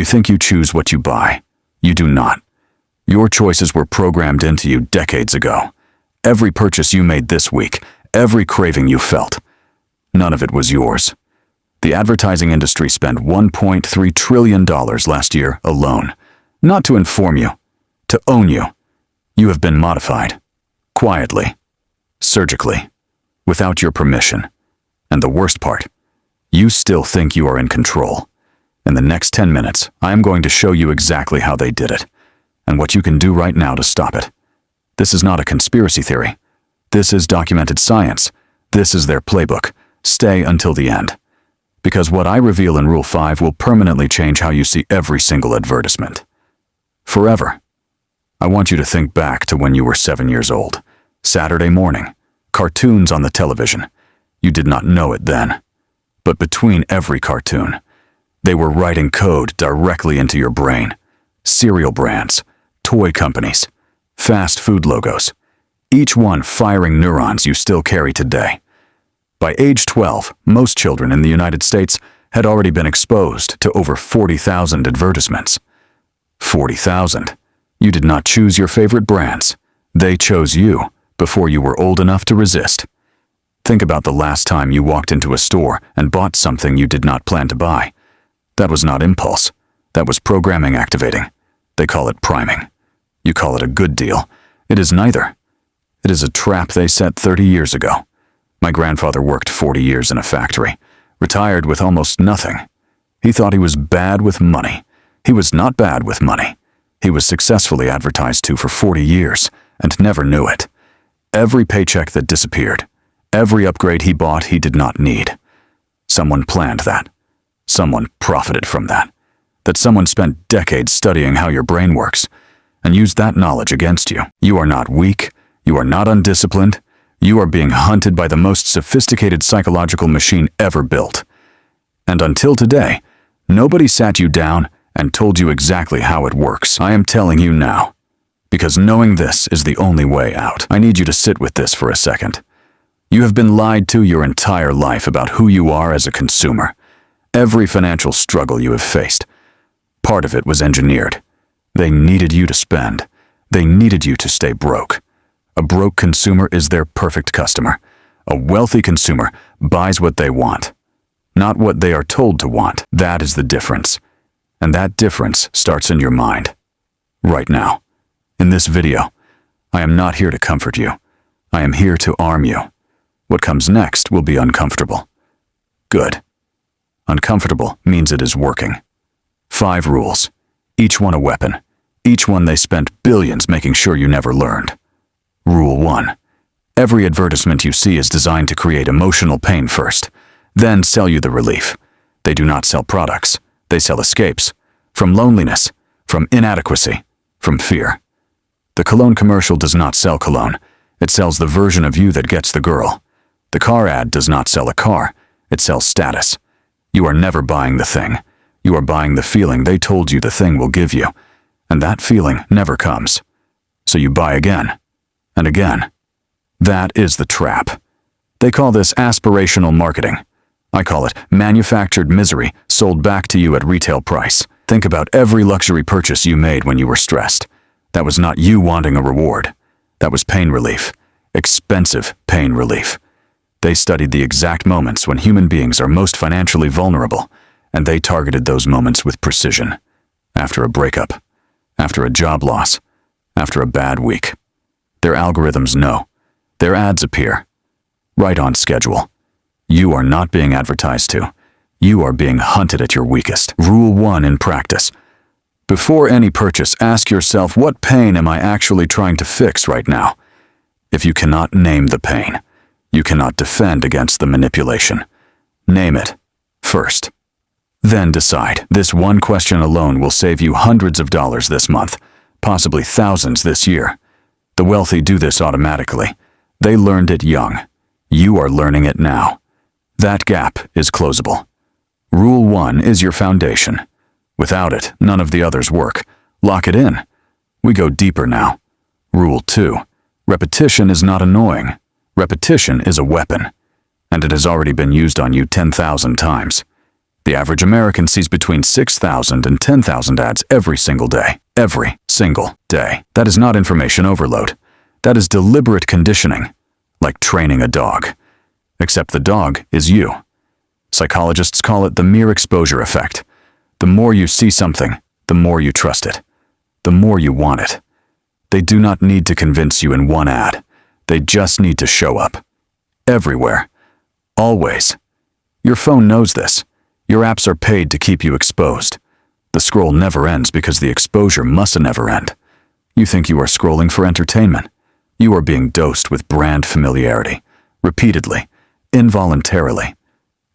think you choose what you buy. You do not. Your choices were programmed into you decades ago. Every purchase you made this week, every craving you felt, none of it was yours. The advertising industry spent $1.3 trillion last year alone, not to inform you, to own you. You have been modified, quietly, surgically, without your permission. And the worst part, you still think you are in control. In the next 10 minutes, I am going to show you exactly how they did it, and what you can do right now to stop it. This is not a conspiracy theory. This is documented science. This is their playbook. Stay until the end. Because what I reveal in Rule 5 will permanently change how you see every single advertisement. Forever. I want you to think back to when you were 7 years old. Saturday morning. Cartoons on the television. You did not know it then. But between every cartoon, they were writing code directly into your brain. Cereal brands, toy companies, fast food logos, each one firing neurons you still carry today. By age 12, most children in the United States had already been exposed to over 40,000 advertisements. 40,000. You did not choose your favorite brands. They chose you before you were old enough to resist. Think about the last time you walked into a store and bought something you did not plan to buy. That was not impulse. That was programming activating. They call it priming. You call it a good deal. It is neither. It is a trap they set 30 years ago. My grandfather worked 40 years in a factory, retired with almost nothing. He thought he was bad with money. He was not bad with money. He was successfully advertised to for 40 years and never knew it. Every paycheck that disappeared, every upgrade he bought he did not need. Someone planned that. Someone profited from that. That someone spent decades studying how your brain works and used that knowledge against you. You are not weak. You are not undisciplined. You are being hunted by the most sophisticated psychological machine ever built. And until today, nobody sat you down and told you exactly how it works. I am telling you now, because knowing this is the only way out. I need you to sit with this for a second. You have been lied to your entire life about who you are as a consumer. Every financial struggle you have faced, part of it was engineered. They needed you to spend. They needed you to stay broke. A broke consumer is their perfect customer. A wealthy consumer buys what they want, not what they are told to want. That is the difference. And that difference starts in your mind. Right now. In this video, I am not here to comfort you. I am here to arm you. What comes next will be uncomfortable. Good. Uncomfortable means it is working. 5 rules. Each one a weapon. Each one they spent billions making sure you never learned. Rule 1. Every advertisement you see is designed to create emotional pain first, then sell you the relief. They do not sell products. They sell escapes. From loneliness, from inadequacy, from fear. The cologne commercial does not sell cologne. It sells the version of you that gets the girl. The car ad does not sell a car. It sells status. You are never buying the thing. You are buying the feeling they told you the thing will give you. And that feeling never comes. So you buy again. And again. That is the trap. They call this aspirational marketing. I call it manufactured misery sold back to you at retail price. Think about every luxury purchase you made when you were stressed. That was not you wanting a reward. That was pain relief. Expensive pain relief. They studied the exact moments when human beings are most financially vulnerable, and they targeted those moments with precision. After a breakup, after a job loss, after a bad week. Their algorithms know. Their ads appear. Right on schedule. You are not being advertised to. You are being hunted at your weakest. Rule 1 in practice. Before any purchase, ask yourself, what pain am I actually trying to fix right now? If you cannot name the pain, you cannot defend against the manipulation. Name it first. Then decide. This one question alone will save you hundreds of dollars this month, possibly thousands this year. The wealthy do this automatically. They learned it young. You are learning it now. That gap is closable. Rule 1 is your foundation. Without it, none of the others work. Lock it in. We go deeper now. Rule 2. Repetition is not annoying. Repetition is a weapon, and it has already been used on you 10,000 times. The average American sees between 6,000 and 10,000 ads every single day. Every single day. That is not information overload. That is deliberate conditioning, like training a dog. Except the dog is you. Psychologists call it the mere exposure effect. The more you see something, the more you trust it. The more you want it. They do not need to convince you in one ad. They just need to show up. Everywhere. Always. Your phone knows this. Your apps are paid to keep you exposed. The scroll never ends because the exposure must never end. You think you are scrolling for entertainment. You are being dosed with brand familiarity, repeatedly, involuntarily.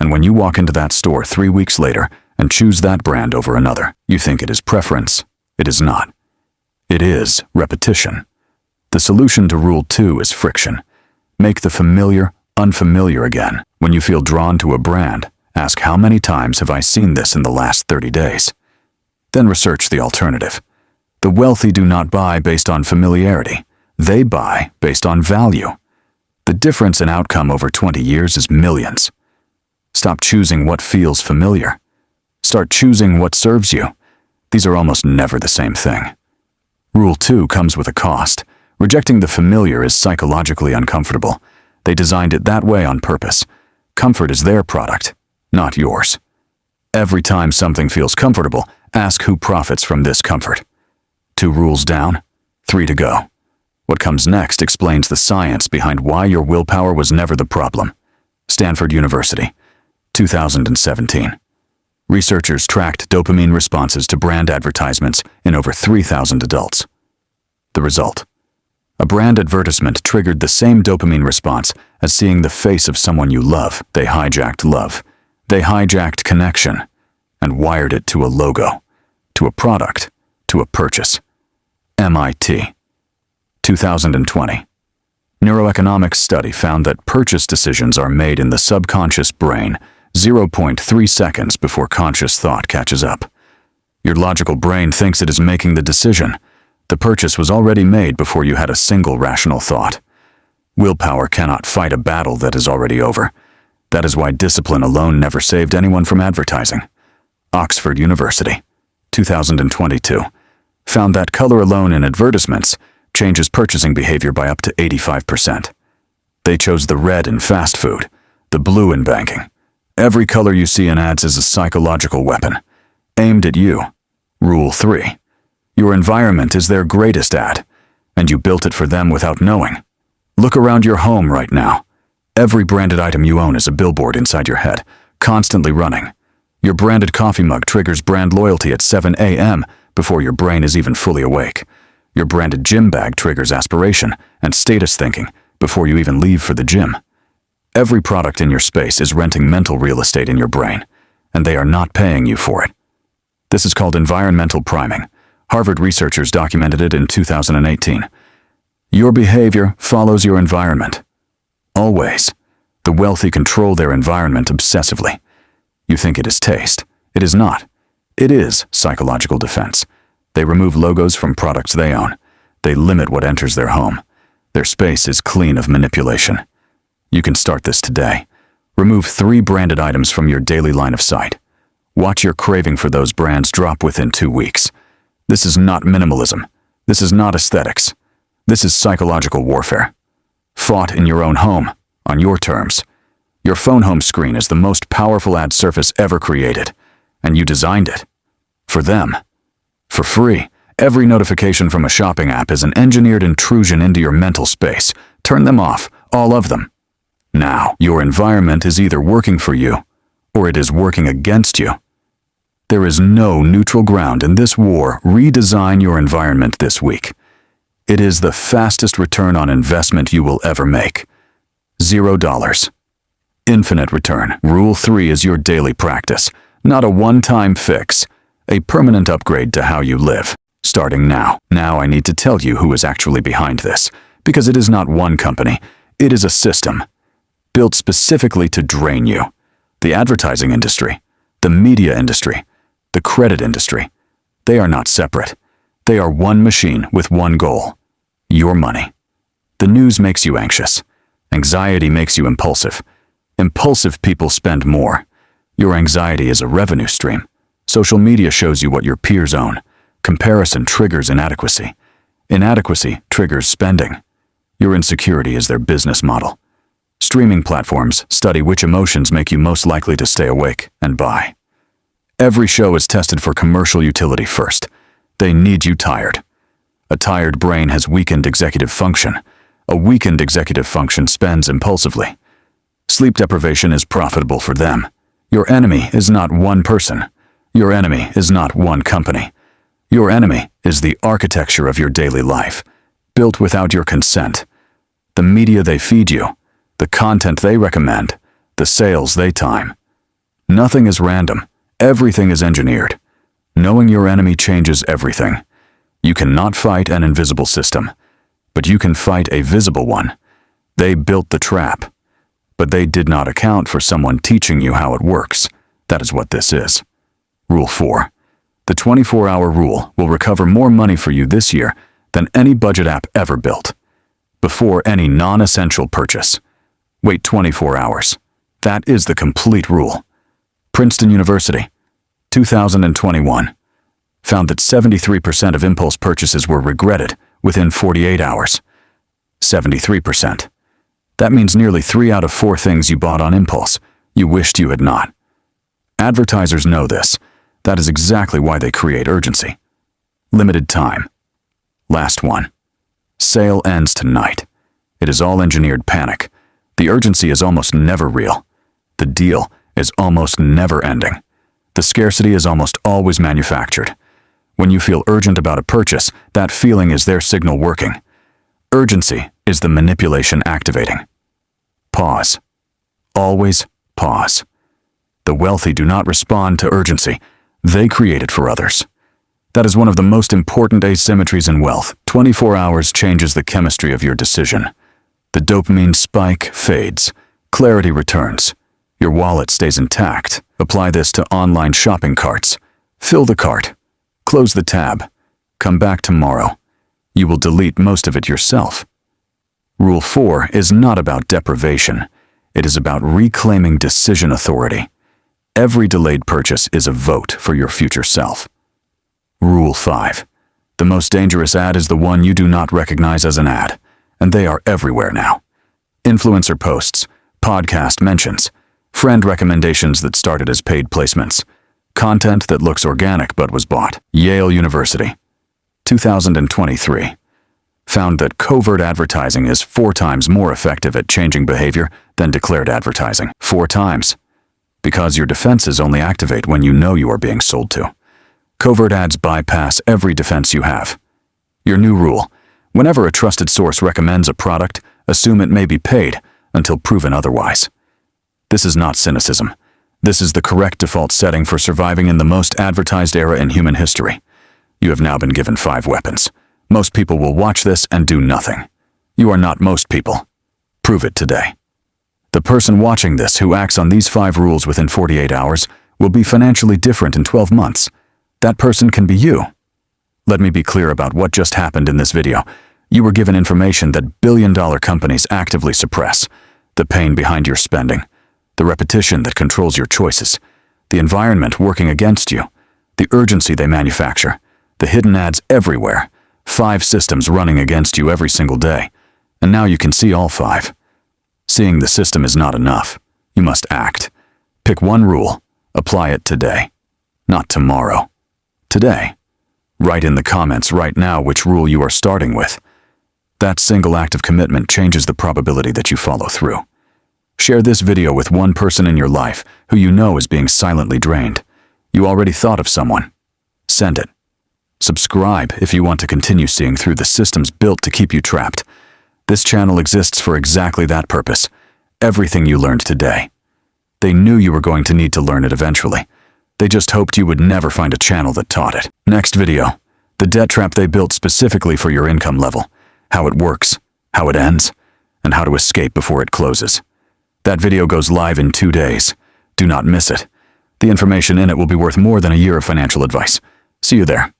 And when you walk into that store 3 weeks later and choose that brand over another, you think it is preference. It is not. It is repetition. The solution to Rule 2 is friction. Make the familiar unfamiliar again. When you feel drawn to a brand, ask how many times have I seen this in the last 30 days? Then research the alternative. The wealthy do not buy based on familiarity. They buy based on value. The difference in outcome over 20 years is millions. Stop choosing what feels familiar. Start choosing what serves you. These are almost never the same thing. Rule 2 comes with a cost. Rejecting the familiar is psychologically uncomfortable. They designed it that way on purpose. Comfort is their product, not yours. Every time something feels comfortable, ask who profits from this comfort. 2 rules down, 3 to go. What comes next explains the science behind why your willpower was never the problem. Stanford University, 2017. Researchers tracked dopamine responses to brand advertisements in over 3,000 adults. The result: a brand advertisement triggered the same dopamine response as seeing the face of someone you love. They hijacked love. They hijacked connection and wired it to a logo, to a product, to a purchase. MIT. 2020. Neuroeconomics study found that purchase decisions are made in the subconscious brain 0.3 seconds before conscious thought catches up. Your logical brain thinks it is making the decision. The purchase was already made before you had a single rational thought. Willpower cannot fight a battle that is already over. That is why discipline alone never saved anyone from advertising. Oxford University, 2022, found that color alone in advertisements changes purchasing behavior by up to 85%. They chose the red in fast food, the blue in banking. Every color you see in ads is a psychological weapon, aimed at you. Rule 3. Your environment is their greatest ad, and you built it for them without knowing. Look around your home right now. Every branded item you own is a billboard inside your head, constantly running. Your branded coffee mug triggers brand loyalty at 7 a.m. before your brain is even fully awake. Your branded gym bag triggers aspiration and status thinking before you even leave for the gym. Every product in your space is renting mental real estate in your brain, and they are not paying you for it. This is called environmental priming. Harvard researchers documented it in 2018. Your behavior follows your environment. Always. The wealthy control their environment obsessively. You think it is taste. It is not. It is psychological defense. They remove logos from products they own. They limit what enters their home. Their space is clean of manipulation. You can start this today. Remove 3 branded items from your daily line of sight. Watch your craving for those brands drop within 2 weeks. This is not minimalism. This is not aesthetics. This is psychological warfare. Fought in your own home, on your terms. Your phone home screen is the most powerful ad surface ever created, and you designed it. For them. For free. Every notification from a shopping app is an engineered intrusion into your mental space. Turn them off, all of them. Now, your environment is either working for you, or it is working against you. There is no neutral ground in this war. Redesign your environment this week. It is the fastest return on investment you will ever make. $0. Infinite return. Rule 3 is your daily practice, not a one-time fix, a permanent upgrade to how you live. Starting now. Now I need to tell you who is actually behind this, because it is not one company, it is a system, built specifically to drain you. The advertising industry, the media industry, the credit industry, they are not separate. They are one machine with one goal: your money. The news makes you anxious. Anxiety makes you impulsive. Impulsive people spend more. Your anxiety is a revenue stream. Social media shows you what your peers own. Comparison triggers inadequacy. Inadequacy triggers spending. Your insecurity is their business model. Streaming platforms study which emotions make you most likely to stay awake and buy. Every show is tested for commercial utility first. They need you tired. A tired brain has weakened executive function. A weakened executive function spends impulsively. Sleep deprivation is profitable for them. Your enemy is not one person. Your enemy is not one company. Your enemy is the architecture of your daily life, built without your consent. The media they feed you, the content they recommend, the sales they time. Nothing is random. Everything is engineered. Knowing your enemy changes everything. You cannot fight an invisible system, but you can fight a visible one. They built the trap, but they did not account for someone teaching you how it works. That is what this is. Rule 4. The 24-hour rule will recover more money for you this year than any budget app ever built. Before any non-essential purchase, wait 24 hours. That is the complete rule. Princeton University, 2021, found that 73% of impulse purchases were regretted within 48 hours. 73%. That means nearly 3 out of 4 things you bought on impulse you wished you had not. Advertisers know this. That is exactly why they create urgency. Limited time. Last one. Sale ends tonight. It is all engineered panic. The urgency is almost never real. The deal is almost never ending. The scarcity is almost always manufactured. When you feel urgent about a purchase, that feeling is their signal working. Urgency is the manipulation activating. Pause. Always pause. The wealthy do not respond to urgency. They create it for others. That is one of the most important asymmetries in wealth. 24 hours changes the chemistry of your decision. The dopamine spike fades. Clarity returns. Your wallet stays intact. Apply this to online shopping carts. Fill the cart. Close the tab. Come back tomorrow. You will delete most of it yourself. Rule 4 is not about deprivation. It is about reclaiming decision authority. Every delayed purchase is a vote for your future self. Rule 5. The most dangerous ad is the one you do not recognize as an ad, and they are everywhere now. Influencer posts, podcast mentions, friend recommendations that started as paid placements, content that looks organic but was bought. Yale University, 2023, found that covert advertising is 4 times more effective at changing behavior than declared advertising. 4 times. Because your defenses only activate when you know you are being sold to. Covert ads bypass every defense you have. Your new rule: whenever a trusted source recommends a product, assume it may be paid until proven otherwise. This is not cynicism. This is the correct default setting for surviving in the most advertised era in human history. You have now been given 5 weapons. Most people will watch this and do nothing. You are not most people. Prove it today. The person watching this who acts on these 5 rules within 48 hours will be financially different in 12 months. That person can be you. Let me be clear about what just happened in this video. You were given information that billion-dollar companies actively suppress. The pain behind your spending. The repetition that controls your choices. The environment working against you. The urgency they manufacture. The hidden ads everywhere. 5 systems running against you every single day. And now you can see all 5. Seeing the system is not enough. You must act. Pick one rule. Apply it today. Not tomorrow. Today. Write in the comments right now which rule you are starting with. That single act of commitment changes the probability that you follow through. Share this video with one person in your life who you know is being silently drained. You already thought of someone. Send it. Subscribe if you want to continue seeing through the systems built to keep you trapped. This channel exists for exactly that purpose. Everything you learned today. They knew you were going to need to learn it eventually. They just hoped you would never find a channel that taught it. Next video. The debt trap they built specifically for your income level. How it works, how it ends, and how to escape before it closes. That video goes live in 2 days. Do not miss it. The information in it will be worth more than a year of financial advice. See you there.